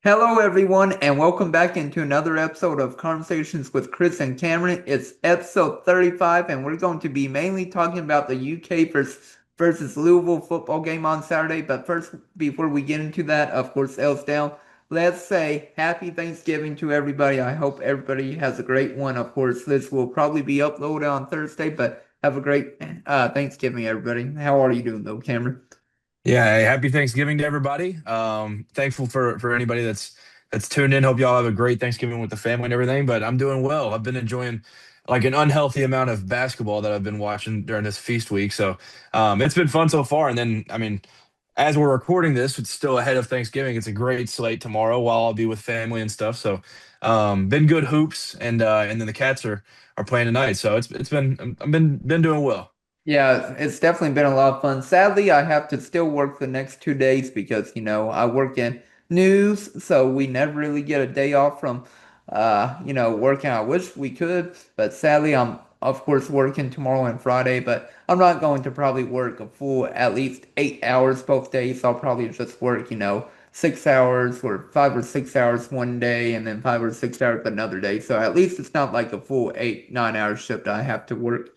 Hello, everyone, and welcome back into another episode of Conversations with Chris and Cameron. It's episode 35, and we're going to be mainly talking about the UK versus Louisville football game on Saturday. But first, before we get into that, of course, L's down. Let's say happy Thanksgiving to everybody. I hope everybody has a great one. Of course, this will probably be uploaded on Thursday, but have a great Thanksgiving, everybody. How are you doing, though, Cameron? Yeah, hey, happy Thanksgiving to everybody. Thankful for anybody that's tuned in. Hope y'all have a great Thanksgiving with the family and everything. But I'm doing well. I've been enjoying like an unhealthy amount of basketball that I've been watching during this feast week. So it's been fun so far. And then I mean, as we're recording this, it's still ahead of Thanksgiving. It's a great slate tomorrow while I'll be with family and stuff. So been good hoops and then the cats are playing tonight. So it's been I've been doing well. Yeah, it's definitely been a lot of fun. Sadly, I have to still work the next 2 days because, I work in news, so we never really get a day off from, working. I wish we could, but sadly, I'm, of course, working tomorrow and Friday, but I'm not going to probably work a full at least 8 hours both days. I'll probably just work, 6 hours or 5 or 6 hours one day and then 5 or 6 hours another day. So at least it's not like a full 8, 9 hour shift I have to work.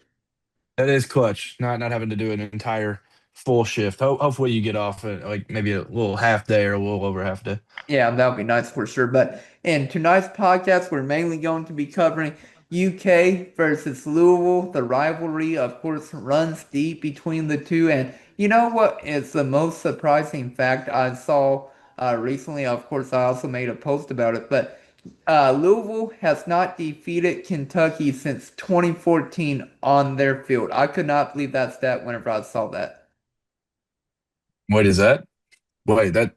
That is clutch. Not having to do an entire full shift. Hopefully you get off at like maybe a little half day or a little over half day. Yeah, that would be nice for sure. But in tonight's podcast, we're mainly going to be covering UK versus Louisville. The rivalry, of course, runs deep between the two. And you know what is the most surprising fact I saw recently? Of course, I also made a post about it. But Louisville has not defeated Kentucky since 2014 on their field. I could not believe that stat whenever I saw that. Wait, is that? Wait, that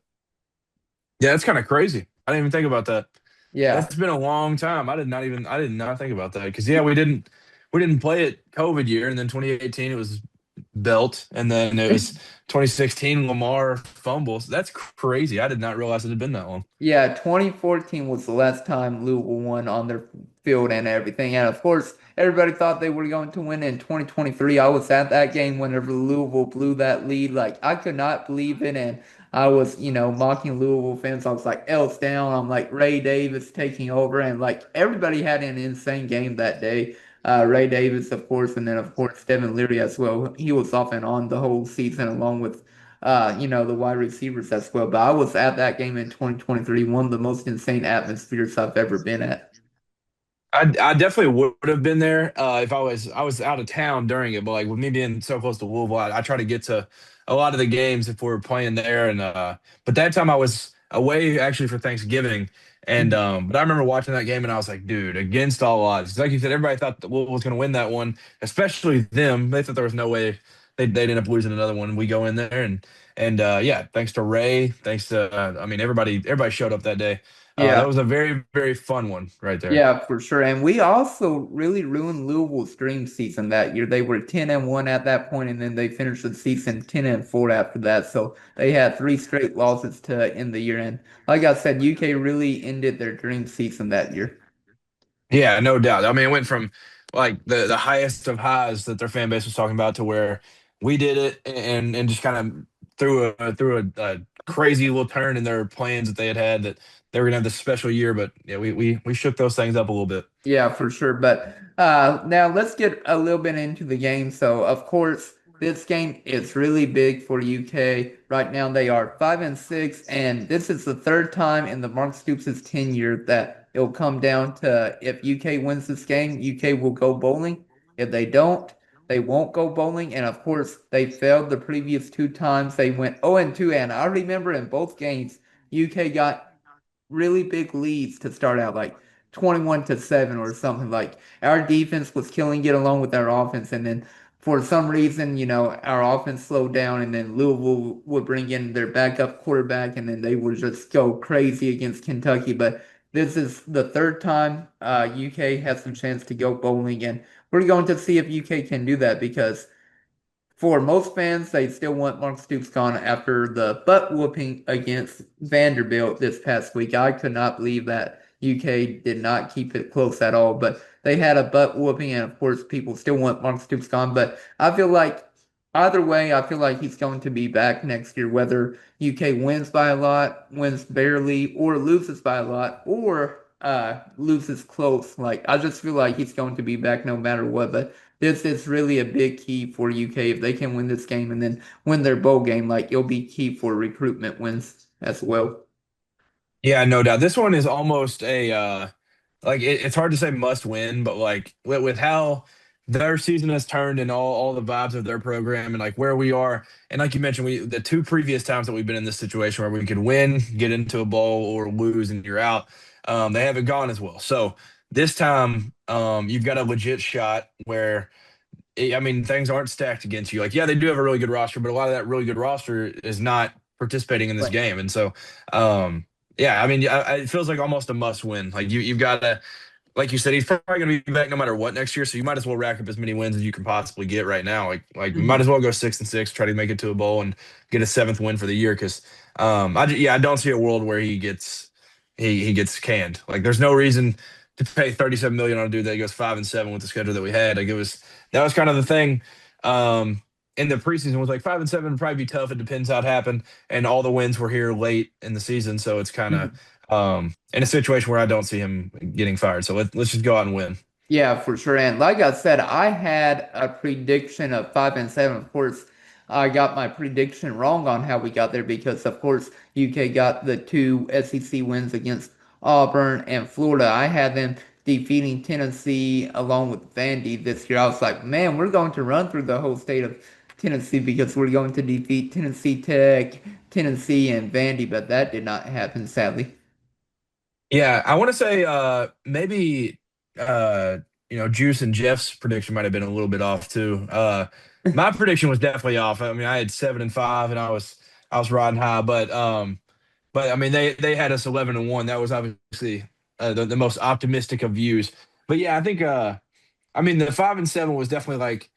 yeah, that's kind of crazy. I didn't even think about that. Yeah. That's been a long time. I did not think about that because yeah, we didn't play it COVID year, and then 2018 it was Belt, and then it was 2016 Lamar fumbles. That's crazy. I did not realize it had been that long. Yeah, 2014 was the last time Louisville won on their field and everything. And of course, everybody thought they were going to win in 2023. I was at that game whenever Louisville blew that lead. Like, I could not believe it. And I was, mocking Louisville fans. I was like, L's down. I'm like, Ray Davis taking over. And like, everybody had an insane game that day. Ray Davis, of course, and then, of course, Devin Leary as well. He was off and on the whole season along with the wide receivers as well. But I was at that game in 2023, one of the most insane atmospheres I've ever been at. I definitely would have been there if I was out of town during it, but like with me being so close to Louisville, I try to get to a lot of the games if we're playing there. And but that time I was away actually for Thanksgiving, and Mhm. but I remember watching that game and I was like, dude, against all odds. Like you said, everybody thought that Louisville was going to win that one, especially them. They thought there was no way they'd end up losing another one. We go in there and yeah, thanks to Ray, thanks to I mean everybody showed up that day. That Yeah, was a very fun one right there. yeah, for sure. And we also really ruined Louisville's dream season that year. They were 10-1 at that point, and then they finished the season 10-4 after that. So they had three straight losses to end the year. And like I said, UK really ended their dream season that year. Yeah, no doubt. I mean, it went from like the highest of highs that their fan base was talking about to where we did it and just kind of threw a crazy little turn in their plans that they had that they were gonna have this special year. But yeah, we shook those things up a little bit. Yeah, for sure. But now let's get a little bit into the game. So, of course, this game is really big for UK. Right now, they are 5-6, and this is the third time in the Mark Stoops' tenure that it'll come down to if UK wins this game, UK will go bowling. If they don't, they won't go bowling. And of course, they failed the previous two times. They went 0-2, and I remember in both games, UK got really big leads to start out, like 21-7 or something. Like our defense was killing it along with our offense, and then for some reason, our offense slowed down, and then Louisville would bring in their backup quarterback, and then they would just go crazy against Kentucky. But this is the third time UK has the chance to go bowling, and we're going to see if UK can do that because for most fans, they still want Mark Stoops gone after the butt whooping against Vanderbilt this past week. I could not believe that UK did not keep it close at all, but they had a butt whooping, and of course, people still want Mark Stoops gone. But I feel like Either way, I feel like he's going to be back next year, whether UK wins by a lot, wins barely, or loses by a lot, or loses close. Like I just feel like he's going to be back no matter what. But this is really a big key for UK if they can win this game and then win their bowl game. Like it'll be key for recruitment wins as well. Yeah, no doubt. This one is almost a like it's hard to say must win, but like with how their season has turned and all the vibes of their program and like where we are, and like you mentioned, we the two previous times that we've been in this situation where we could win, get into a bowl, or lose and you're out, they haven't gone as well. So this time, you've got a legit shot where I mean, things aren't stacked against you. Like, yeah, they do have a really good roster, but a lot of that really good roster is not participating in this Right. game. And so, yeah, I mean, it feels like almost a must win. Like you've got to, like you said, he's probably going to be back no matter what next year. So you might as well rack up as many wins as you can possibly get right now. Like you might Mhm. as well go 6-6, try to make it to a bowl and get a seventh win for the year. Because, yeah, I don't see a world where he gets canned. Like, there's no reason to pay 37 million on a dude that goes 5-7 with the schedule that we had. Like, that was kind of the thing. In the preseason was like 5-7 would probably be tough. It depends how it happened, and all the wins were here late in the season, so it's kind of Mhm. in a situation where I don't see him getting fired. So let's just go out and win. Yeah, for sure. And like I said, I had a prediction of 5-7. Of course, I got my prediction wrong on how we got there because, of course, UK got the two SEC wins against Auburn and Florida. I had them defeating Tennessee along with Vandy this year. I was like, man, we're going to run through the whole state of Tennessee because we're going to defeat Tennessee Tech, Tennessee, and Vandy, but that did not happen, sadly. Yeah, I want to say maybe uh Juice and Jeff's prediction might have been a little bit off too. My prediction was definitely off. I mean, I had 7-5 and I was riding high, but I mean they had us 11-1. That was obviously the most optimistic of views. But yeah, I think I mean the 5-7 was definitely like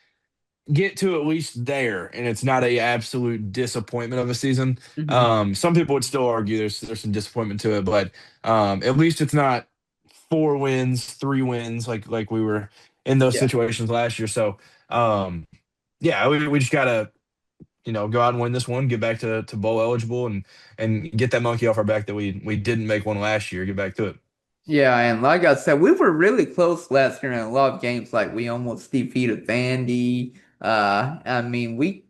get to at least there, and it's not a absolute disappointment of a season. Mhm. Some people would still argue there's some disappointment to it, but at least it's not 4 wins, 3 wins like we were in those Yeah. situations last year. So yeah, we just gotta go out and win this one, get back to bowl eligible, and get that monkey off our back that we didn't make one last year. Get back to it. Yeah, and like I said, we were really close last year in a lot of games. Like we almost defeated Vandy. I mean, we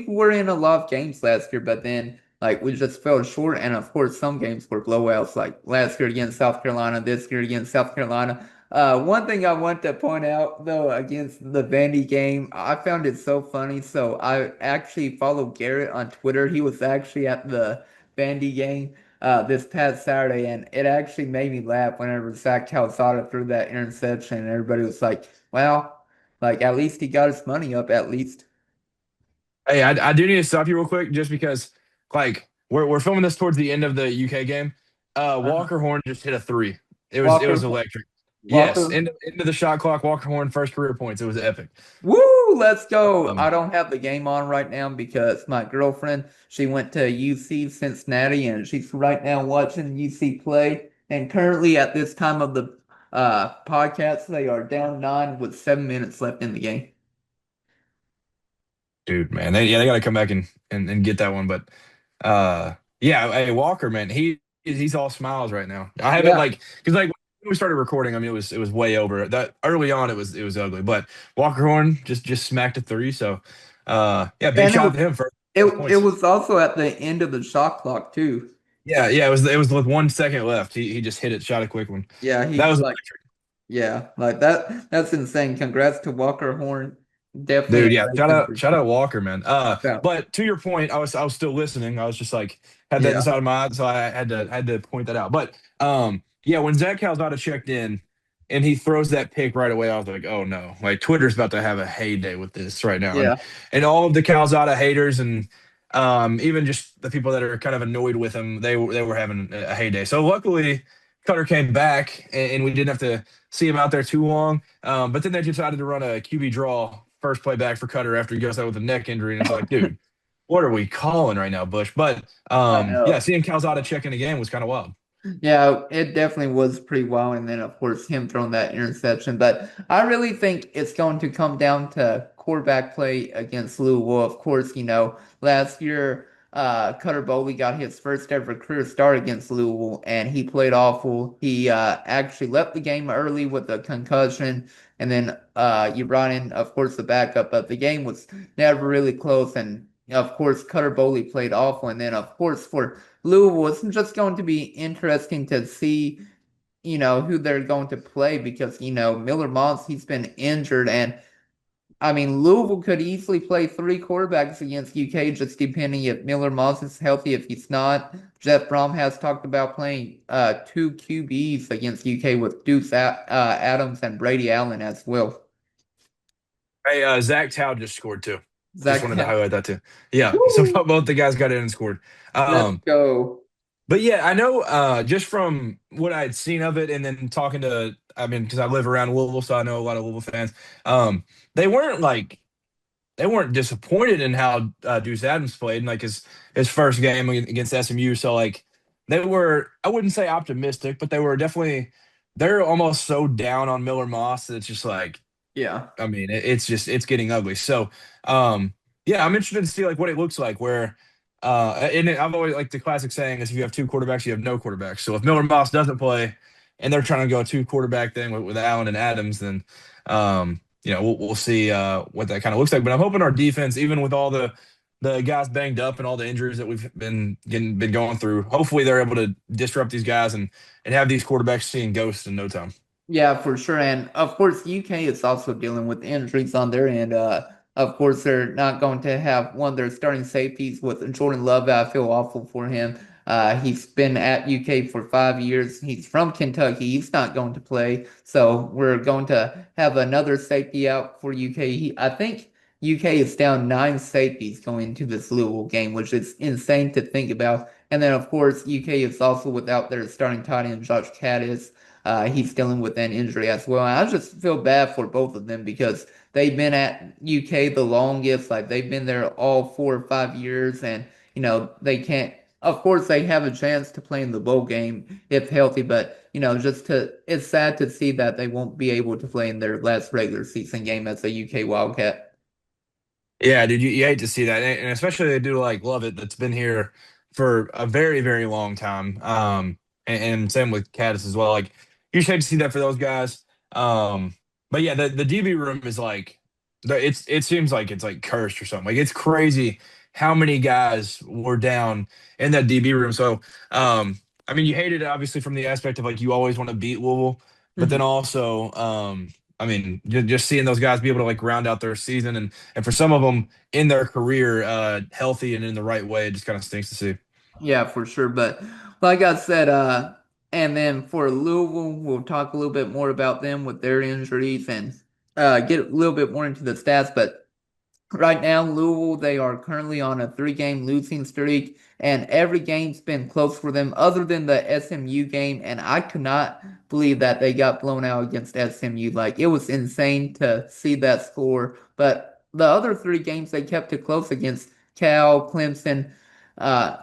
were in a lot of games last year, but then like we just fell short. And of course, some games were blowouts. Like last year against South Carolina, this year against South Carolina. One thing I want to point out though against the Vandy game, I found it so funny. So I actually followed Garrett on Twitter. He was actually at the Vandy game this past Saturday, and it actually made me laugh whenever Zach Calzada threw that interception, and everybody was like, "Well, like at least he got his money up, at least." Hey, I do need to stop you real quick just because, like, we're filming this towards the end of the UK game. Uh-huh. Walker Horn just hit a three. It was Walker, electric. Yes, Walker, into the shot clock. Walker Horn first career points. It was epic. woo! Let's go. Um, I don't have the game on right now because my girlfriend she went to UC Cincinnati, and she's right now watching UC play. And currently, at this time of the podcast, they are down 9 with 7 minutes left in the game. dude, man, they got to come back and get that one. But yeah, hey Walker, man, he's all smiles right now. I haven't Yeah, like because like when we started recording, I mean it was way over that early on. It was ugly, but Walker Horn just smacked a three. So yeah, big and shout out to him for it first it points. was also at the end of the shot clock too. Yeah, yeah, it was with 1 second left. He just hit it, shot a quick one. Yeah, That he's was like, yeah, like that. That's insane. Congrats to Walker Horn. Definitely a dude. Yeah, great shout out Walker, man. Yeah, But to your point, I was still listening. I was just like had that yeah, inside of my eye, so I had to point that out. But yeah, when Zach Calzada checked in and he throws that pick right away, I was like, oh no, like Twitter's about to have a heyday with this right now, and yeah. all of the Calzada haters and even just the people that are kind of annoyed with him, they were having a heyday. So luckily, Cutter came back and we didn't have to see him out there too long. But then they decided to run a QB draw first play back for Cutter after he goes out with a neck injury, and it's like, dude, what are we calling right now, Bush? But I yeah, know. seeing Calzada check in again was kind of wild. Yeah, it definitely was pretty wild. And then, of course, him throwing that interception. But I really think it's going to come down to quarterback play against Louisville. Of course, last year, Cutter Boley got his first ever career start against Louisville, and he played awful. He actually left the game early with a concussion, and then you brought in, of course, the backup, but the game was never really close. And of course, Cutter Boley played awful. And then, of course, for Louisville, it's just going to be interesting to see who they're going to play because, Miller Moss, he's been injured. And I mean, Louisville could easily play three quarterbacks against UK, just depending if Miller Moss is healthy. If he's not, Jeff Brom has talked about playing two QBs against UK with Deuce Adams and Brady Allen as well. Hey, Zach Tow just scored too. Just Zach, wanted to highlight that too. Yeah, so woo, both the guys got in and scored. let's Um, go. but yeah, I know just from what I had seen of it, and then talking to, I mean, because I live around Louisville, so I know a lot of Louisville fans. Um, they weren't like they weren't disappointed in how Deuce Adams played in like his first game against SMU. So like they were, I wouldn't say optimistic, but they were definitely they're almost so down on Miller Moss that it's just like Yeah. I mean, it's just it's getting ugly. So, um, yeah, I'm interested to see like what it looks like. Where, and I've always like the classic saying is if you have two quarterbacks, you have no quarterbacks. So if Miller Moss doesn't play, and they're trying to go a two quarterback thing with Allen and Adams, then, we'll see what that kind of looks like. But I'm hoping our defense, even with all the guys banged up and all the injuries that we've been going through, hopefully they're able to disrupt these guys and have these quarterbacks seeing ghosts in no time. Yeah, for sure. And of course, UK is also dealing with injuries on their end. Of course, they're not going to have one of their starting safeties with Jordan Love. I feel awful for him. He's been at UK for 5 years. He's from Kentucky. He's not going to play. So we're going to have another safety out for UK. I think UK is down nine safeties going into this Louisville game, which is insane to think about. And then, of course, UK is also without their starting tight end, Josh Caddis. He's dealing with an injury as well. And I just feel bad for both of them because they've been at UK the longest. Like they've been there all 4 or 5 years, and they can't. Of course, they have a chance to play in the bowl game if healthy, but it's sad to see that they won't be able to play in their last regular season game as a UK Wildcat. Yeah, dude, you hate to see that, and especially they do like love it. That's been here for a very, very long time. And same with Caddis as well. Like you just hate to see that for those guys. But yeah, the DB room is like, it seems like it's like cursed or something. Like it's crazy how many guys were down in that DB room. So, I mean, you hate it obviously from the aspect of like you always want to beat Louisville, but then Mhm. also, I mean, just seeing those guys be able to like round out their season and for some of them in their career, healthy and in the right way, it just kind of stinks to see. Yeah, for sure. But like I said, and then for Louisville, we'll talk a little bit more about them with their injuries and get a little bit more into the stats. But right now, Louisville, they are currently on a three-game losing streak, and every game's been close for them other than the SMU game. And I could not believe that they got blown out against SMU. Like, it was insane to see that score. But the other three games, they kept it close against Cal, Clemson,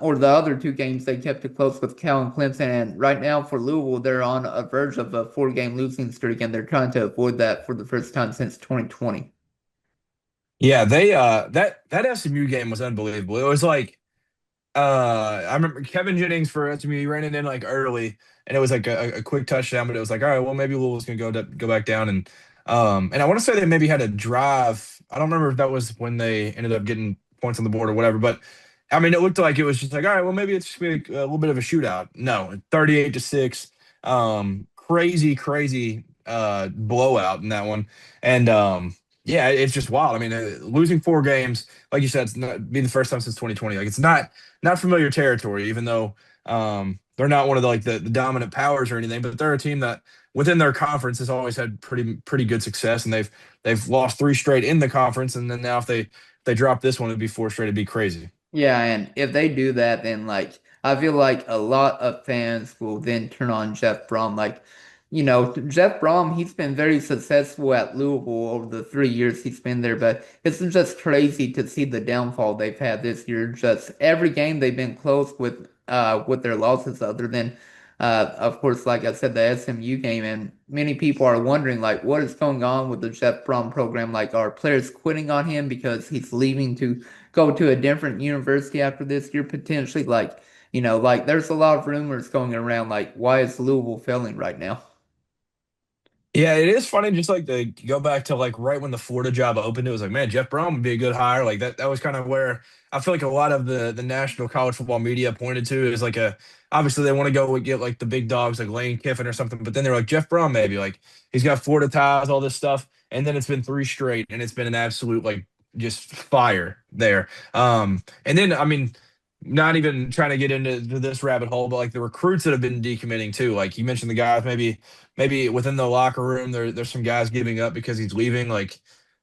or the other two games, they kept it close with Cal and Clemson. And right now, for Louisville, they're on a verge of a four-game losing streak, and they're trying to avoid that for the first time since 2020. Yeah, they that SMU game was unbelievable. It was like I remember Kevin Jennings for SMU, he ran it in like early, and it was like a quick touchdown, but it was like, all right, well, maybe Louisville's gonna go back down, and I want to say they maybe had a drive. I don't remember if that was when they ended up getting points on the board or whatever, but I mean, it looked like it was just like, all right, well, maybe it's just gonna be a little bit of a shootout. No, 38-6, crazy, crazy blowout in that one, and yeah, it's just wild. I mean, losing four games, like you said, it's not be the first time since 2020. Like it's not familiar territory, even though they're not one of the dominant powers or anything, but they're a team that within their conference has always had pretty good success, and they've lost three straight in the conference, and then now if they drop this one, it'd be four straight. It'd be crazy. Yeah, and if they do that, then like I feel like a lot of fans will then turn on Jeff Brom. Like, Jeff Brom, he's been very successful at Louisville over the 3 years he's been there, but it's just crazy to see the downfall they've had this year. Just every game they've been close with their losses, other than of course, like I said, the SMU game. And many people are wondering like what is going on with the Jeff Brom program? Like are players quitting on him because he's leaving to go to a different university after this year potentially? Like, like there's a lot of rumors going around like why is Louisville failing right now? Yeah, it is funny. Just like to go back to like right when the Florida job opened, it was like, man, Jeff Brown would be a good hire. Like that was kind of where I feel like a lot of the national college football media pointed to is like a obviously they want to go and get like the big dogs like Lane Kiffin or something, but then they're like Jeff Brown maybe like he's got Florida ties, all this stuff, and then it's been three straight, and it's been an absolute like just fire there. And then I mean. Not even trying to get into this rabbit hole, but like the recruits that have been decommitting too. Like you mentioned the guys maybe within the locker room there's some guys giving up because he's leaving. Like,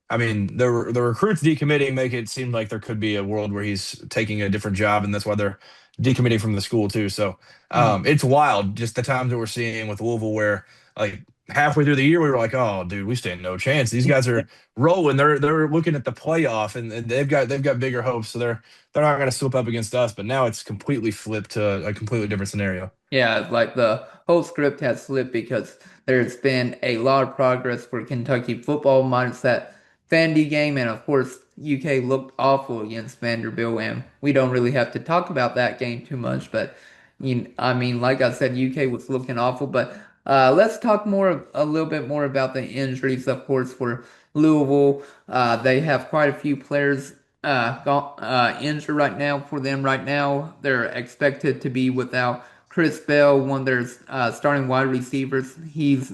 I mean, the recruits decommitting make it seem like there could be a world where he's taking a different job, and that's why they're decommitting from the school too. So Mhm. it's wild just the times that we're seeing with Louisville where like halfway through the year we were like, oh dude, we stand no chance. These guys are rolling. They're looking at the playoff and they've got bigger hopes. So they're not going to slip up against us. But now it's completely flipped to a completely different scenario. Yeah, like the whole script has slipped because there's been a lot of progress for Kentucky football minus that Vandy game, and of course UK looked awful against Vanderbilt, and we don't really have to talk about that game too much, but I mean, like I said, UK was looking awful, but let's talk a little bit more about the injuries, of course, for Louisville. They have quite a few players injured right now for them right now. They're expected to be without Chris Bell, one of their starting wide receivers. He's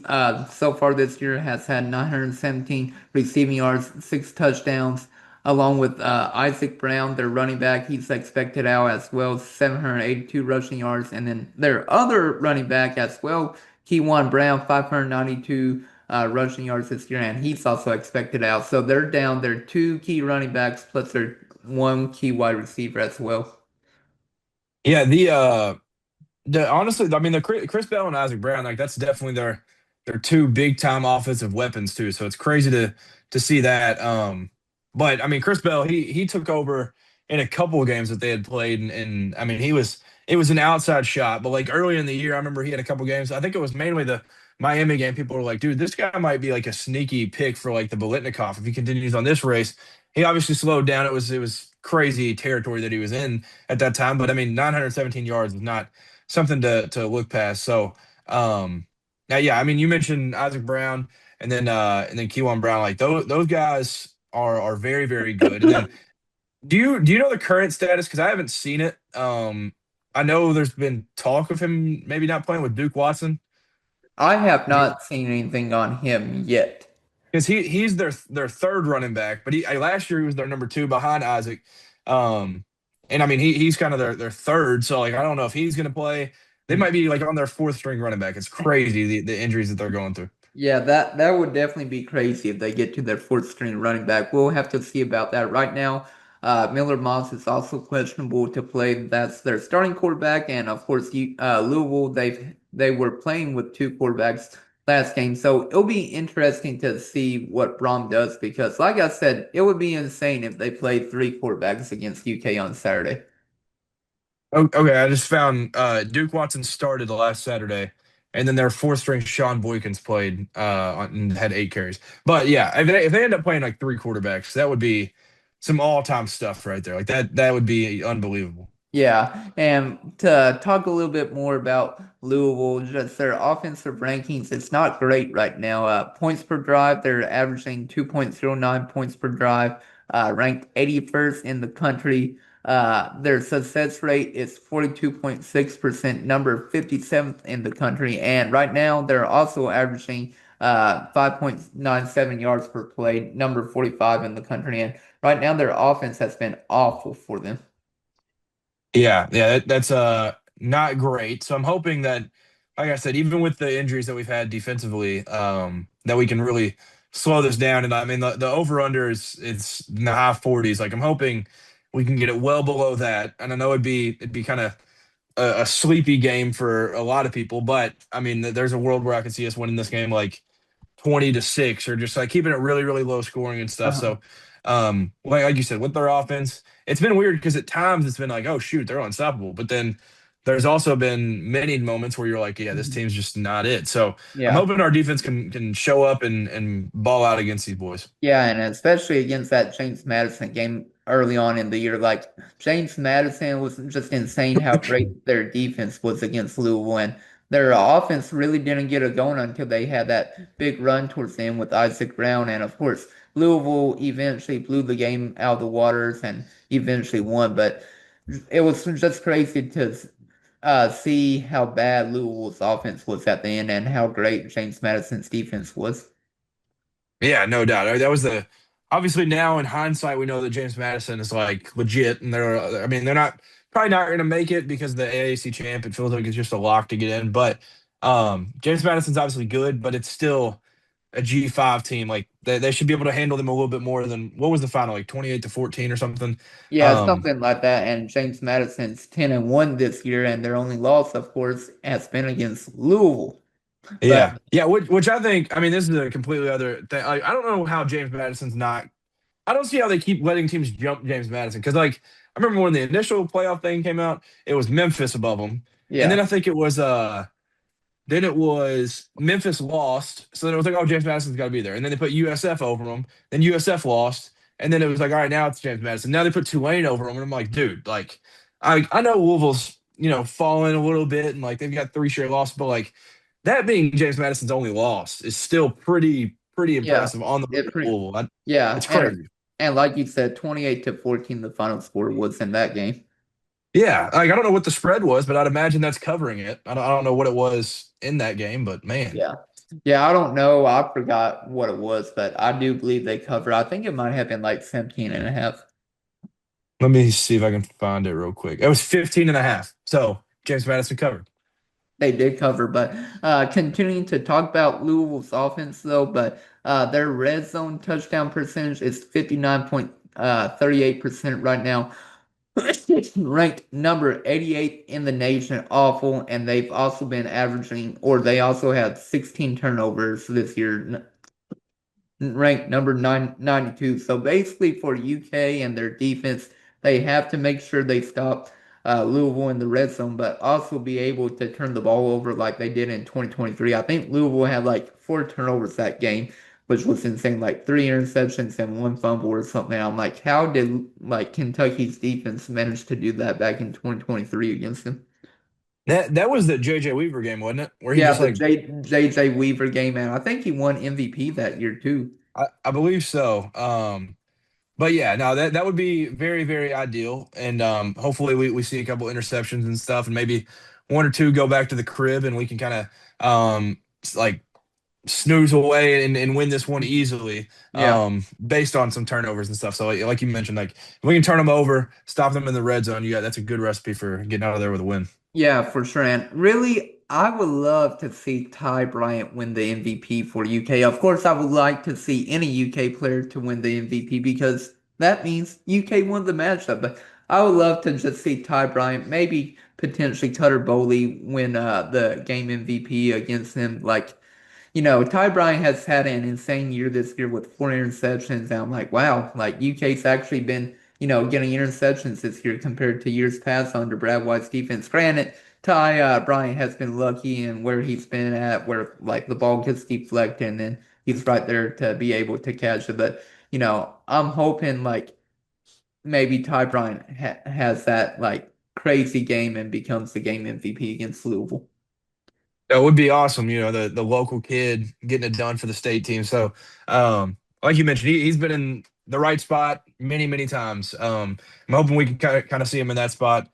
so far this year has had 917 receiving yards, 6 touchdowns, along with Isaac Brown, their running back. He's expected out as well, 782 rushing yards, and then their other running back as well, Keywan Brown, 592 rushing yards this year, and he's also expected out. So they're down their two key running backs plus their one key wide receiver as well. Yeah, the honestly, I mean, the Chris Bell and Isaac Brown, like that's definitely their two big time offensive weapons too. So it's crazy to see that. But I mean, Chris Bell, he took over in a couple of games that they had played, and I mean, it was an outside shot. But like early in the year, I remember he had a couple games. I think it was mainly the Miami game. People were like, dude, this guy might be like a sneaky pick for like the Bolitnikoff if he continues on this race. He obviously slowed down. It was crazy territory that he was in at that time. But I mean, 917 yards is not something to look past. So now yeah, I mean you mentioned Isaac Brown and then Keywan Brown, like those guys are very, very good. And then do you know the current status? Because I haven't seen it. I know there's been talk of him maybe not playing with Duke Watson. I have not seen anything on him yet. Because he's their third running back, but last year he was their number two behind Isaac. Um, and I mean he's kind of their third, so like I don't know if he's gonna play. They might be like on their fourth string running back. It's crazy the injuries that they're going through. Yeah, that would definitely be crazy if they get to their fourth string running back. We'll have to see about that. Right now, Miller Moss is also questionable to play. That's their starting quarterback, and of course, Louisville they were playing with two quarterbacks last game, so it'll be interesting to see what Brom does because, like I said, it would be insane if they played three quarterbacks against UK on Saturday. Okay, I just found Duke Watson started last Saturday, and then their fourth string Sean Boykins played and had 8 carries. But yeah, if they end up playing like three quarterbacks, that would be some all time stuff right there. Like that would be unbelievable. Yeah, and to talk a little bit more about Louisville, just their offensive rankings, it's not great right now. Points per drive, they're averaging 2.09 points per drive, ranked 81st in the country. Their success rate is 42.6%, number 57th in the country, and right now they're also averaging 5.97 yards per play, number 45 in the country, and right now their offense has been awful for them. Yeah, that's not great. So I'm hoping that, like I said, even with the injuries that we've had defensively, that we can really slow this down. And I mean the over under is it's in the high 40s. Like I'm hoping we can get it well below that. And I know it'd be kind of a sleepy game for a lot of people, but I mean there's a world where I could see us winning this game like 20-6 or just like keeping it really, really low scoring and stuff. Uh-huh. So like you said, with their offense, it's been weird because at times it's been like, oh shoot, they're unstoppable. But then there's also been many moments where you're like, yeah, this Mhm. team's just not it. So I'm Yeah. hoping our defense can show up and ball out against these boys. Yeah, and especially against that James Madison game early on in the year. Like James Madison was just insane how great their defense was against Louisville, and their offense really didn't get it going until they had that big run towards the end with Isaac Brown. And of course, Louisville eventually blew the game out of the waters and eventually won. But it was just crazy to see how bad Louisville's offense was at the end and how great James Madison's defense was. Yeah, no doubt. That was the obviously now in hindsight we know that James Madison is like legit, and they're I mean they're not probably not going to make it because of the AAC champ. It feels like it's just a lock to get in, but James Madison's obviously good, but it's still a G5 team. Like they should be able to handle them a little bit more than what was the final like 28-14 or something. Yeah, Um, something like that. And James Madison's 10-1 this year, and their only loss, of course, has been against Louisville. But yeah, yeah, which I think I mean this is a completely other thing. Like, I don't know how James Madison's not I don't see how they keep letting teams jump James Madison because, like, I remember when the initial playoff thing came out, it was Memphis above them, and then yeah, I think it was Memphis lost, so then it was like, oh, James Madison's got to be there, and then they put USF over them, then USF lost, and then it was like, all right, now it's James Madison. Now they put Tulane over them, and I'm like, dude, like, I know Louisville's falling a little bit, and like they've got three straight losses, but like that being James Madison's only loss is still pretty yeah, impressive on the road it to pretty, Louisville. yeah, It's crazy. and like you said, 28-14, the final score was in that game. Yeah, like I don't know what the spread was, but I'd imagine that's covering it. I don't know what it was in that game, but man, Yeah, yeah, I don't know. I forgot what it was, but I do believe they covered. I think it might have been like 17.5. let me see if I can find it real quick. It was 15 and a half. So James Madison covered. They did cover, but continuing to talk about Louisville's offense though, but their red zone touchdown percentage is 59.38% right now. Ranked number 88 in the nation, awful, and they've also been averaging, or they also had 16 turnovers this year, ranked number 92. So basically, for UK and their defense, they have to make sure they stop Louisville in the red zone, but also be able to turn the ball over like they did in 2023. I think Louisville had like 4 turnovers that game, which was insane, like 3 interceptions and 1 fumble or something. I'm like, how did like Kentucky's defense manage to do that back in 2023 against them? That was the JJ Weaver game, wasn't it? Where he Yeah, just the like J.J. Weaver game, man. I think he won MVP that year too. I believe so. But yeah, no, that would be very ideal, and hopefully we see a couple interceptions and stuff, and maybe one or two go back to the crib, and we can kind of like snooze away and win this one easily Yeah. based on some turnovers and stuff. So like you mentioned, like if we can turn them over, stop them in the red zone, that's a good recipe for getting out of there with a win. Yeah, for sure. And really, I would love to see Ty Bryant win the MVP for UK. Of course, I would like to see any UK player to win the MVP because that means UK won the matchup. But I would love to just see Ty Bryant, maybe potentially Cutter Bowley win the game MVP against him. Like, Ty Bryant has had an insane year this year with 4 interceptions. And I'm like, wow, like UK's actually been, getting interceptions this year compared to years past under Brad White's defense. Granted, Ty Bryant has been lucky in where he's been at, where like the ball gets deflected and then he's right there to be able to catch it. But, I'm hoping like maybe Ty Bryant has that like crazy game and becomes the game MVP against Louisville. That would be awesome, the local kid getting it done for the state team. So like you mentioned, he's been in the right spot many times. I'm hoping we can kind of see him in that spot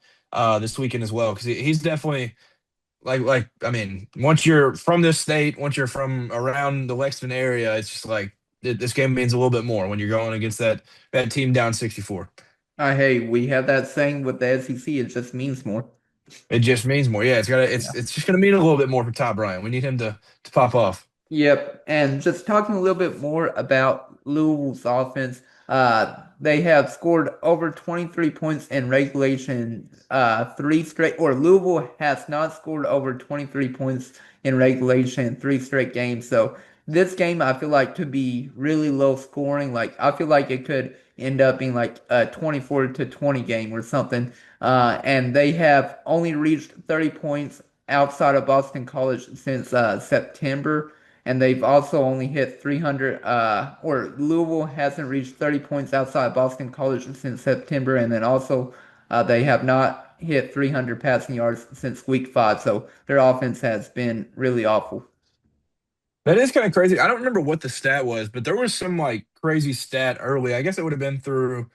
this weekend as well because he's definitely like I mean, once you're from this state, once you're from around the Lexington area, it's just like this game means a little bit more when you're going against that team down 64. Hey, we have that saying with the SEC, it just means more. It just means more. Yeah, it's just gonna mean a little bit more for Todd Bryant. We need him to pop off. Yep, and just talking a little bit more about Louisville's offense, they have scored over 23 points in regulation, three straight, or Louisville has not scored over 23 points in regulation in 3 straight games. So this game I feel like could be really low scoring. Like I feel like it could end up being like a 24 to 20 game or something. And they have only reached 30 points outside of Boston College since September. And they've also only hit 300, or Louisville hasn't reached 30 points outside Boston College since September. And then also, they have not hit 300 passing yards since week 5. So their offense has been really awful. That is kind of crazy. I don't remember what the stat was, but there was some like crazy stat early. I guess it would have been through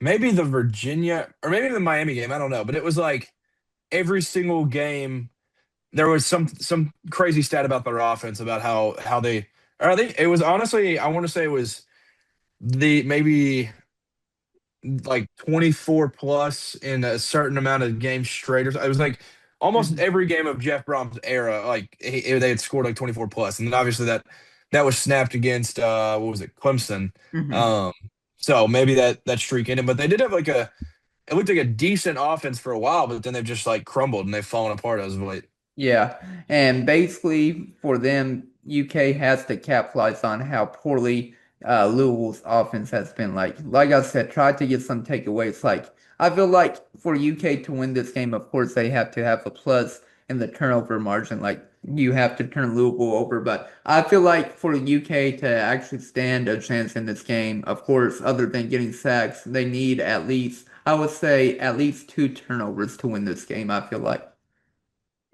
maybe the Virginia or maybe the Miami game. I don't know, but it was like every single game there was some crazy stat about their offense about how they or I think it was honestly I want to say it was the maybe like 24 plus in a certain amount of games straight. It was like almost Mhm. every game of Jeff Brom's era, like they had scored like 24 plus, and then obviously that was snapped against what was it, Clemson. Mhm. Um, so maybe that streak ended, but they did have like a it looked like a decent offense for a while, but then they've just like crumbled and they've fallen apart as of late. Yeah, and basically for them, UK has to capitalize on how poorly Louisville's offense has been. Like I said, try to get some takeaways. Like I feel like for UK to win this game, of course they have to have a plus in the turnover margin. Like you have to turn Louisville over, but I feel like for UK to actually stand a chance in this game, of course, other than getting sacks, they need at least, I would say, at least 2 turnovers to win this game. I feel like.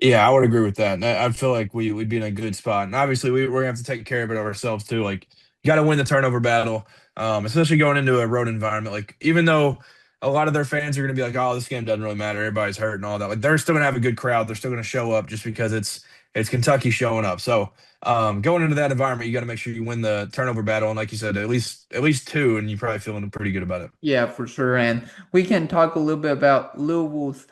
Yeah, I would agree with that. And I feel like we'd be in a good spot. And obviously, we're gonna have to take care of it ourselves too. Like, you got to win the turnover battle, especially going into a road environment. Like, even though a lot of their fans are gonna be like, "Oh, this game doesn't really matter. Everybody's hurt and all that." Like, they're still gonna have a good crowd. They're still gonna show up just because it's Kentucky showing up. So, going into that environment, you got to make sure you win the turnover battle. And like you said, at least two, and you're probably feeling pretty good about it. Yeah, for sure. And we can talk a little bit about Louisville's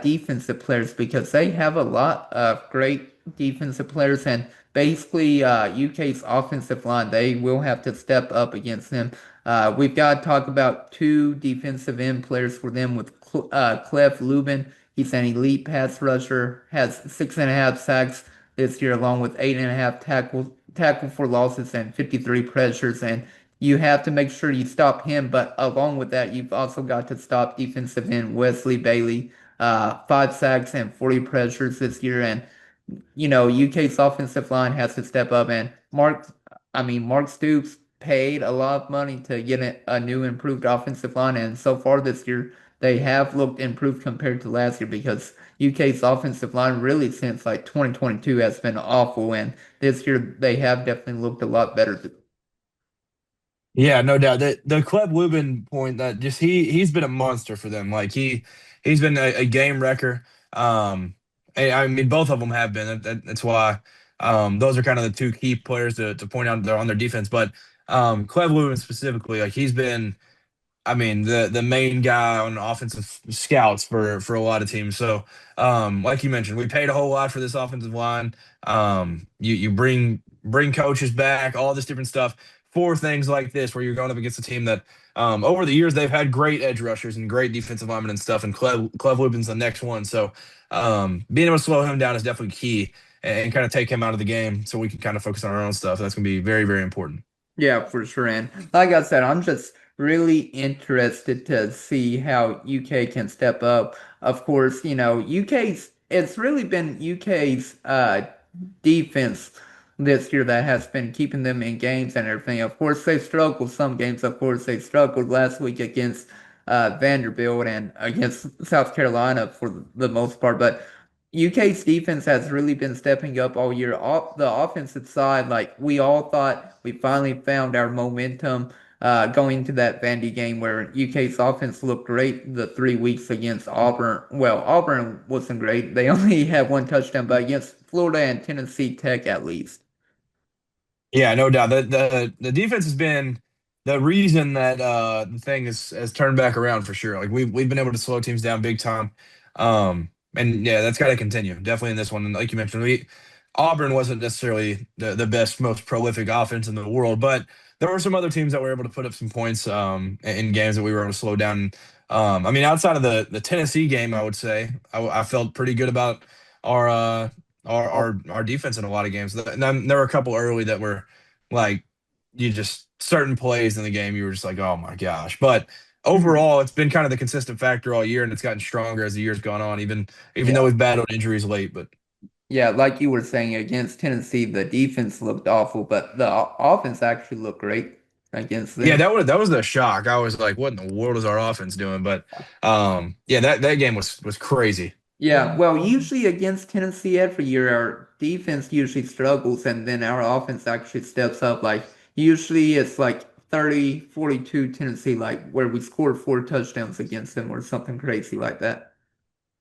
defensive players because they have a lot of great defensive players. And basically, UK's offensive line, they will have to step up against them. We've got to talk about two defensive end players for them with Clef Lubin. He's an elite pass rusher, has 6.5 sacks this year, along with 8.5 tackle for losses and 53 pressures. And you have to make sure you stop him, but along with that, you've also got to stop defensive end Wesley Bailey, 5 sacks and 40 pressures this year. And UK's offensive line has to step up. And Mark Stoops paid a lot of money to get a new improved offensive line. And so far this year, they have looked improved compared to last year because UK's offensive line really since like 2022 has been awful. And this year, they have definitely looked a lot better. Yeah, no doubt. The Kleb Lubin point that just he's been a monster for them. Like he's been a game wrecker. And I mean both of them have been. That's why those are kind of the two key players to point out on their defense. But Kleb Lubin specifically, like he's been I mean, the main guy on offensive scouts for a lot of teams. So, like you mentioned, we paid a whole lot for this offensive line. You bring coaches back, all this different stuff for things like this, where you're going up against a team that over the years they've had great edge rushers and great defensive linemen and stuff. And Cleve Lubin's the next one. So, being able to slow him down is definitely key and kind of take him out of the game so we can kind of focus on our own stuff. That's going to be very, very important. Yeah, for sure. And like I said, I'm just really interested to see how UK can step up. Of course, it's really been UK's defense this year that has been keeping them in games and everything. Of course, they struggled some games. Of course, they struggled last week against Vanderbilt and against South Carolina for the most part. But UK's defense has really been stepping up all year. The offensive side, like we all thought, we finally found our momentum going to that Vandy game where UK's offense looked great the 3 weeks against Auburn. Well, Auburn wasn't great. They only had one touchdown, but against Florida and Tennessee Tech at least. Yeah, no doubt. The defense has been the reason that the thing has turned back around for sure. Like we've been able to slow teams down big time. And yeah, that's got to continue. Definitely in this one. And like you mentioned, we Auburn wasn't necessarily the best, most prolific offense in the world, but there were some other teams that were able to put up some points in games that we were able to slow down. I mean, outside of the Tennessee game, I would say I felt pretty good about our Oh, our defense in a lot of games. And then there were a couple early that were like you just certain plays in the game you were just like, oh my gosh. But mhm. overall, it's been kind of the consistent factor all year, and it's gotten stronger as the year's gone on. Even though Yeah. we've battled injuries late, but Yeah, like you were saying, against Tennessee, the defense looked awful, but the offense actually looked great against yeah, them. that was the shock. I was like, what in the world is our offense doing? But yeah, that game was crazy. Yeah, well, usually against Tennessee every year, our defense usually struggles, and then our offense actually steps up. Like, usually it's like 30-42 Tennessee, like where we scored 4 touchdowns against them or something crazy like that.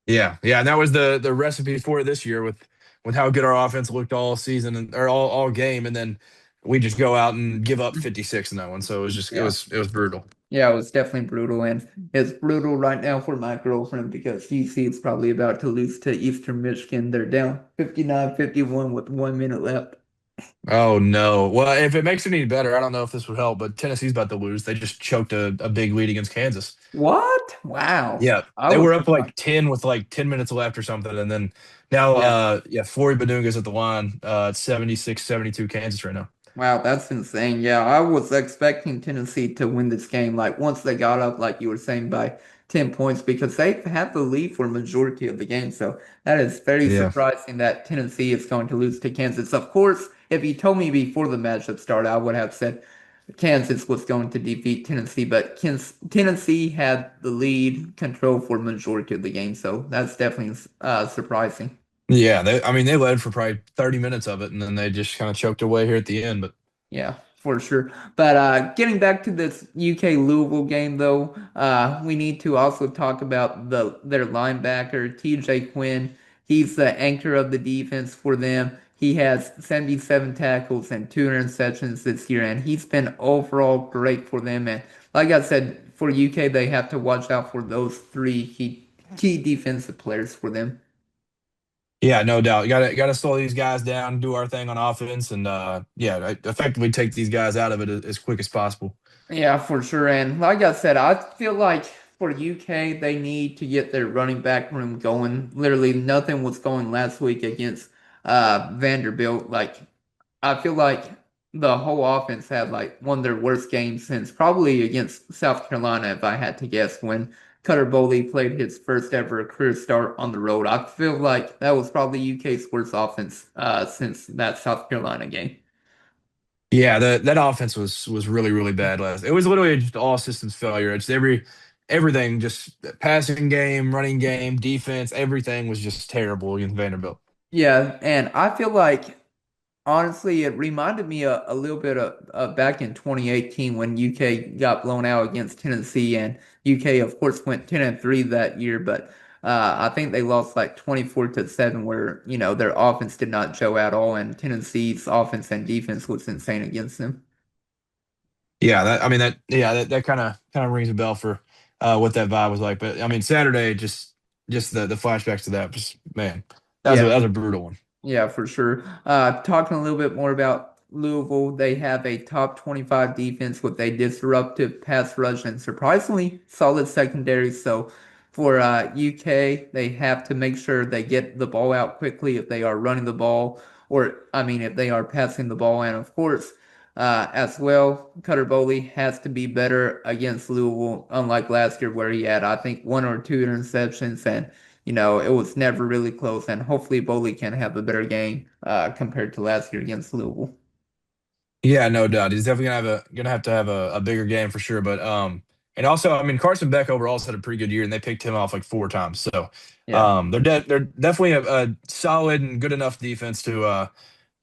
Yeah, yeah, and that was the recipe for it this year with how good our offense looked all season and or all game, and then we just go out and give up 56 in that one. So it was just Yeah. it was brutal. Yeah, it was definitely brutal, and it's brutal right now for my girlfriend because GC is probably about to lose to Eastern Michigan. They're down 59-51 with 1 minute left. Oh no. Well, if it makes it any better, I don't know if this would help, but Tennessee's about to lose. They just choked a big lead against Kansas. What? Wow. Yeah, I they was were up surprised. like 10 with like 10 minutes left or something, and then now Yeah. yeah, Flory Badunga's at the line. It's 76-72 Kansas right now. Wow, that's insane. Yeah, I was expecting Tennessee to win this game, like once they got up, like you were saying, by 10 points, because they've had the lead for a majority of the game. So that is very Yeah. surprising that Tennessee is going to lose to Kansas. Of course, if you told me before the matchup started, I would have said Kansas was going to defeat Tennessee, but Tennessee had the lead control for majority of the game. So that's definitely surprising. Yeah, I mean they led for probably 30 minutes of it and then they just kind of choked away here at the end, but Yeah, for sure. But getting back to this UK Louisville game, though, we need to also talk about their linebacker TJ Quinn. He's the anchor of the defense for them. He has 77 tackles and 2 interceptions this year, and he's been overall great for them. And like I said, for UK, they have to watch out for those three key defensive players for them. yeah, no doubt. You gotta slow these guys down, do our thing on offense, and yeah, effectively take these guys out of it as quick as possible. Yeah, for sure. And like I said, I feel like for UK, they need to get their running back room going. Literally, nothing was going last week against Vanderbilt. Like, I feel like the whole offense had like one of their worst games since probably against South Carolina, if I had to guess, when Cutter Boley played his first ever career start on the road. I feel like that was probably UK's worst offense since that South Carolina game. Yeah, that offense was really really bad last. It was literally just all systems failure. It's everything just passing game, running game, defense, everything was just terrible against Vanderbilt. Yeah, and I feel like honestly, it reminded me a little bit of back in 2018 when UK got blown out against Tennessee, and UK, of course, went 10-3 that year, but I think they lost like 24-7, where their offense did not show at all, and Tennessee's offense and defense was insane against them. Yeah, that I mean that yeah that kind of rings a bell for what that vibe was like. But I mean Saturday just the flashbacks to that just man Yeah, that was a brutal one. yeah, for sure. Talking a little bit more about Louisville, they have a top 25 defense with a disruptive pass rush and surprisingly solid secondary. So for UK, they have to make sure they get the ball out quickly if they are running the ball, or I mean, if they are passing the ball. And of course, as well, Cutter Boley has to be better against Louisville, unlike last year where he had, I think, 1 or 2 interceptions and it was never really close, and hopefully Bowley can have a better game compared to last year against Louisville. Yeah, no doubt. He's definitely gonna have to have a bigger game for sure. But and also I mean Carson Beck overall had a pretty good year and they picked him off like 4 times. So Yeah. they're definitely a solid and good enough defense to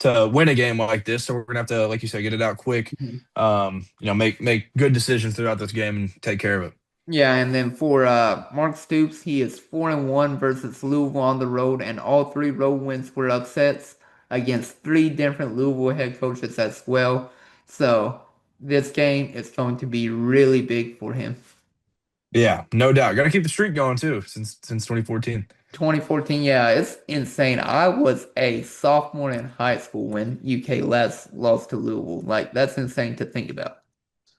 win a game like this. So we're gonna have to, like you said, get it out quick. Mhm. Make good decisions throughout this game and take care of it. Yeah, and then for Mark Stoops, he is 4-1 versus Louisville on the road, and all 3 road wins were upsets against 3 different Louisville head coaches as well. So this game is going to be really big for him. Yeah, no doubt. Got to keep the streak going too since 2014. 2014, yeah, it's insane. I was a sophomore in high school when UK last lost to Louisville. Like, that's insane to think about.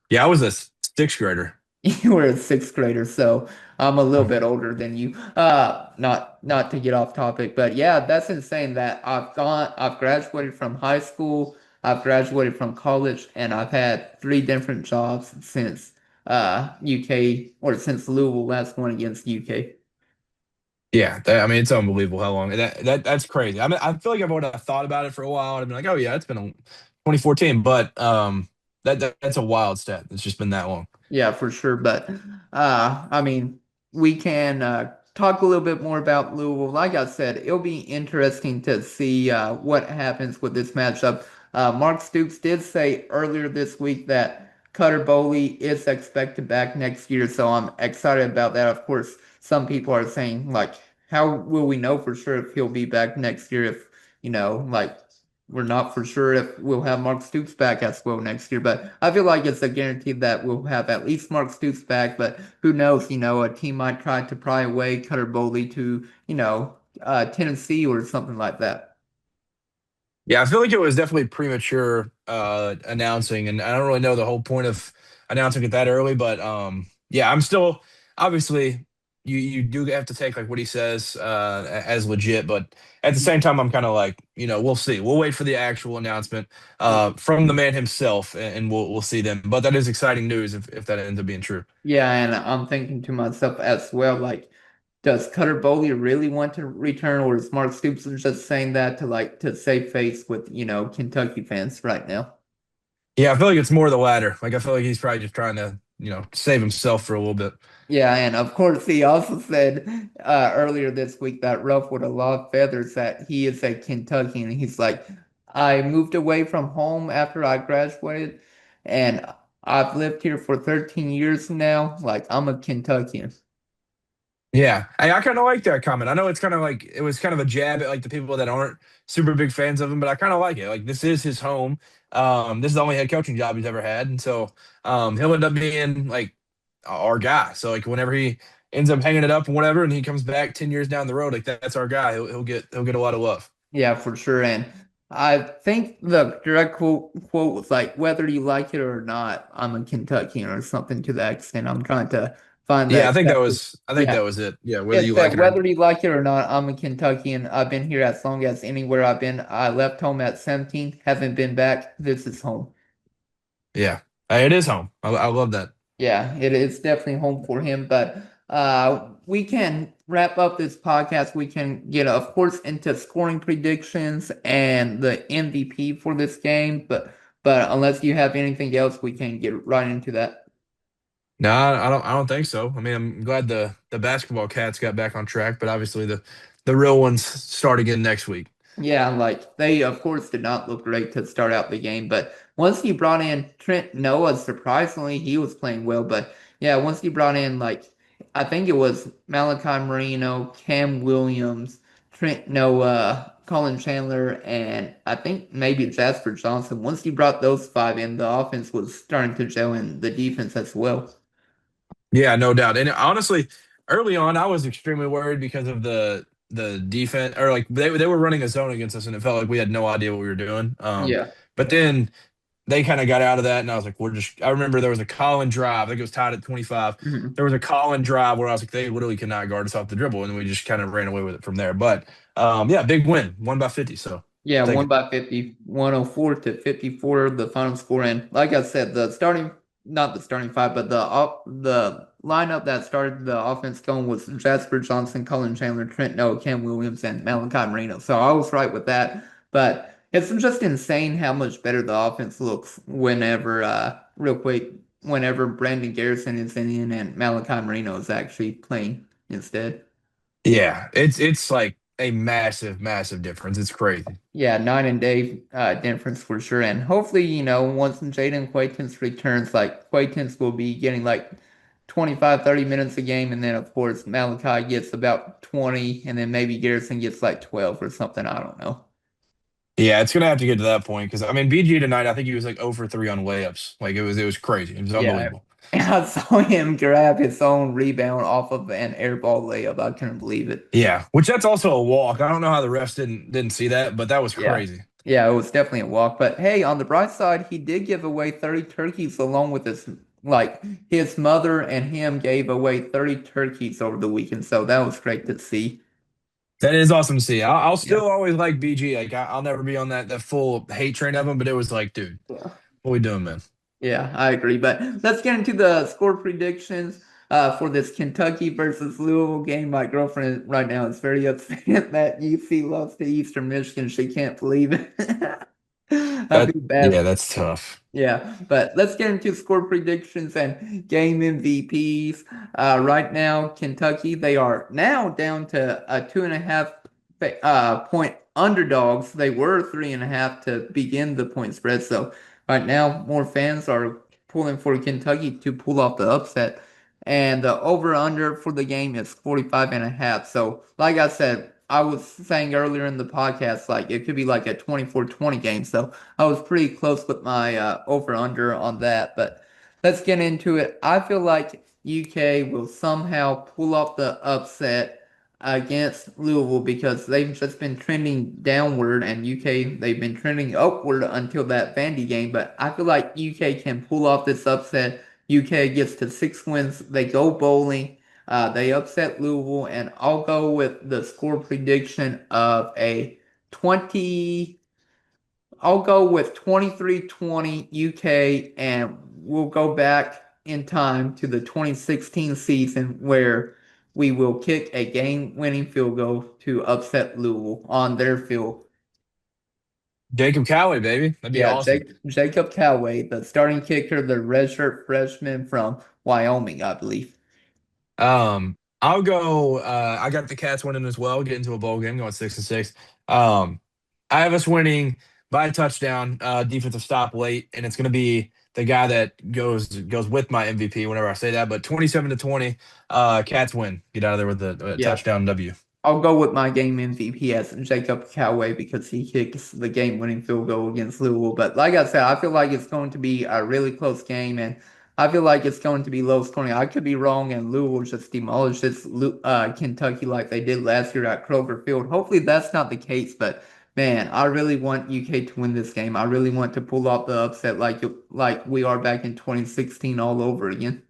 Yeah, I was a sixth grader. You were a sixth grader, so I'm a little bit older than you. Not to get off topic, but yeah, that's insane that I've graduated from high school, I've graduated from college, and I've had three different jobs since UK or since Louisville last won against UK. Yeah, I mean, it's unbelievable how long that's crazy. I mean, I feel like I would have thought about it for a while. I'd been like, oh yeah, it's been 2014, but that's a wild stat. It's just been that long. Yeah, for sure. But I mean, we can talk a little bit more about Louisville. Like I said, it'll be interesting to see what happens with this matchup. Mark Stoops did say earlier this week that Cutter Boley is expected back next year, so I'm excited about that. Of course, some people are saying like, how will we know for sure if he'll be back next year? If like we're not for sure if we'll have Mark Stoops back as well next year, but I feel like it's a guarantee that we'll have at least Mark Stoops back. But who knows? A team might try to pry away Cutter Boley to, Tennessee or something like that. Yeah, I feel like it was definitely premature announcing, and I don't really know the whole point of announcing it that early. But yeah, I'm still obviously you do have to take like what he says as legit, but at the same time, I'm kind of like we'll see. We'll wait for the actual announcement from the man himself, and we'll see them. But that is exciting news if that ends up being true. Yeah, and I'm thinking to myself as well, like, does Cutter Boley really want to return, or is Mark Stoops just saying that to to save face with, Kentucky fans right now? Yeah, I feel like it's more the latter. Like I feel like he's probably just trying to save himself for a little bit. Yeah, and of course, he also said earlier this week that ruffled a lot of feathers that he is a Kentuckian. He's like, I moved away from home after I graduated, and I've lived here for 13 years now. Like, I'm a Kentuckian. Yeah, I kind of like that comment. I know it's kind of like it was kind of a jab at like the people that aren't super big fans of him, but I kind of like it. Like this is his home. This is the only head coaching job he's ever had, and so he'll end up being like our guy. So like whenever he ends up hanging it up and whatever, and he comes back 10 years down the road, like that's our guy. He'll get a lot of love. Yeah, for sure. And I think the direct quote was like, whether you like it or not, I'm a Kentuckian or something to that extent. I'm trying to find the Yeah, exact. I think that Yeah. was it. Yeah, whether It you like said, it or whether you like it or not, I'm a Kentuckian. I've been here as long as anywhere I've been. I left home at 17, haven't been back. This is home. yeah, it is home. I love that. Yeah, it is definitely home for him. But we can wrap up this podcast. We can get, of course, into scoring predictions and the MVP for this game. But unless you have anything else, we can get right into that. No, I don't think so. I mean, I'm glad the basketball cats got back on track, but obviously the real ones start again next week. Yeah, like they of course did not look great to start out the game, but once he brought in Trent Noah, surprisingly he was playing well. But yeah, once he brought in like I think it was Malachi Marino, Cam Williams, Trent Noah, Colin Chandler, and I think maybe Jasper Johnson. Once he brought those five in, the offense was starting to gel in the defense as well. Yeah, no doubt. And honestly, early on, I was extremely worried because of the defense, or like they were running a zone against us, and it felt like we had no idea what we were doing. Yeah. But then they kind of got out of that, and I was like, we're just. I remember there was a Colin drive. I think it was tied at 25. Mhm. There was a Colin drive where I was like, they literally cannot guard us off the dribble, and we just kind of ran away with it from there. But yeah, big win, won by 50. So Yeah, take won it. by 50, 104 to 54, the final score. And like I said, not the starting five, but the lineup that started the offense going was Jasper Johnson, Colin Chandler, Trent Noah, Cam Williams, and Malachi Marino. So I was right with that. But it's just insane how much better the offense looks real quick, whenever Brandon Garrison is in and Malachi Marino is actually playing instead. Yeah, it's like a massive, massive difference. It's crazy. Yeah, night and day difference for sure. And hopefully, once Jaden Quaytons returns, like Quaytons will be getting like 25, 30 minutes a game. And then of course Malachi gets about 20, and then maybe Garrison gets like 12 or something. I don't know. Yeah, it's gonna have to get to that point because I mean BG tonight, I think he was like 0 for 3 on layups. Like it was crazy. It was Yeah. unbelievable. I saw him grab his own rebound off of an air ball layup. I couldn't believe it. Yeah, which that's also a walk. I don't know how the refs didn't see that, but that was Yeah. crazy. Yeah, it was definitely a walk. But hey, on the bright side, he did give away 30 turkeys along with his like his mother and him gave away 30 turkeys over the weekend, so that was great to see. That is awesome to see. I'll Yeah. still always like BG. Like I'll never be on that full hate train of him, but it was like, dude, Yeah. what we doing, man? Yeah, I agree. But let's get into the score predictions for this Kentucky versus Louisville game. My girlfriend right now is very upset that UC lost to Eastern Michigan. She can't believe it. I That feel bad. yeah, that's tough. Yeah, but let's get into score predictions and game MVPs. Right now, Kentucky, they are now down to a 2.5 point underdogs. They were 3.5 to begin the point spread. So right now, more fans are pulling for Kentucky to pull off the upset. And the over-under for the game is 45.5. So like I said, I was saying earlier in the podcast, like it could be like a 24-20 game. So I was pretty close with my over-under on that. But let's get into it. I feel like UK will somehow pull off the upset against Louisville because they've just been trending downward, and UK they've been trending upward until that Vandy game. But I feel like UK can pull off this upset. UK gets to 6 wins. They go bowling. They upset Louisville, and I'll go with the score prediction of a 20. I'll go with 23-20 UK, and we'll go back in time to the 2016 season where we will kick a game-winning field goal to upset Louisville on their field. Jacob Cowley, baby. That'd be Yeah, awesome. Jacob Callaway, the starting kicker, the redshirt freshman from Wyoming, I believe. I'll go. I got the Cats winning as well, getting to a bowl game, going 6-6. Um, I have us winning by a touchdown, defensive stop late, and it's going to be the guy that goes with my MVP whenever I say that. But 27-20, Cats win. Get out of there with a Yeah, touchdown W. I'll go with my game MVP as Jacob Callaway because he kicks the game-winning field goal against Louisville. But like I said, I feel like it's going to be a really close game, and I feel like it's going to be low scoring. I could be wrong, and Louisville just demolishes Kentucky like they did last year at Kroger Field. Hopefully, that's not the case. But man, I really want UK to win this game. I really want to pull off the upset like we are back in 2016 all over again.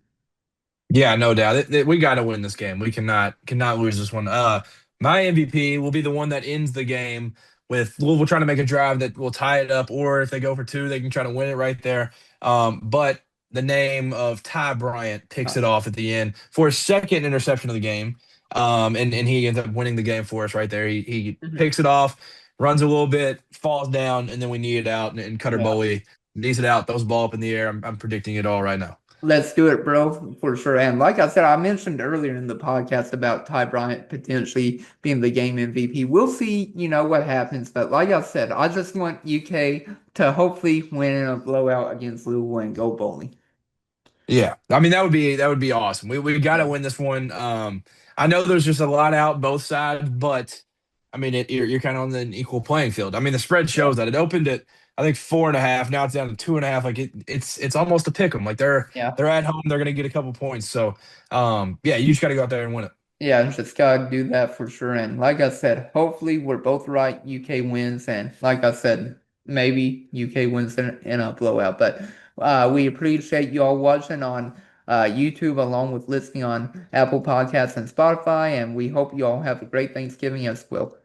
Yeah, no doubt. We got to win this game. We cannot lose this one. My MVP will be the one that ends the game with Louisville trying to make a drive that will tie it up, or if they go for two, they can try to win it right there. But the name of Ty Bryant picks it Uh, off at the end for his second interception of the game. And he ends up winning the game for us right there. He mhm. picks it off, runs a little bit, falls down, and then we knee it out, and Cutter Yeah. Boley knees it out, throws the ball up in the air. I'm predicting it all right now. Let's do it, bro, for sure. And like I said, I mentioned earlier in the podcast about Ty Bryant potentially being the game MVP. We'll see, what happens. But like I said, I just want UK to hopefully win in a blowout against Louisville and go bowling. Yeah, I mean that would be awesome. We got to Yeah. win this one. I know there's just a lot out both sides, but I mean you're kind of on an equal playing field. I mean the spread Yeah. shows that it opened at I think 4.5. Now it's down to 2.5. Like it's almost a pick 'em. Like Yeah. they're at home. They're gonna get a couple points. So yeah, you just got to go out there and win it. Yeah, just gotta do that for sure. And like I said, hopefully we're both right. UK wins, and like I said, maybe UK wins in a blowout. But we appreciate you all watching on YouTube, along with listening on Apple Podcasts and Spotify. And we hope you all have a great Thanksgiving as well.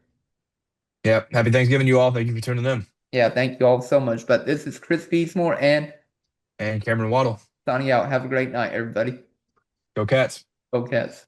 Yeah, happy Thanksgiving, you all. Thank you for tuning in. Yeah, thank you all so much. But this is Chris Beesmore and And Cameron Waddle, signing out. Have a great night, everybody. go Cats. Go Cats.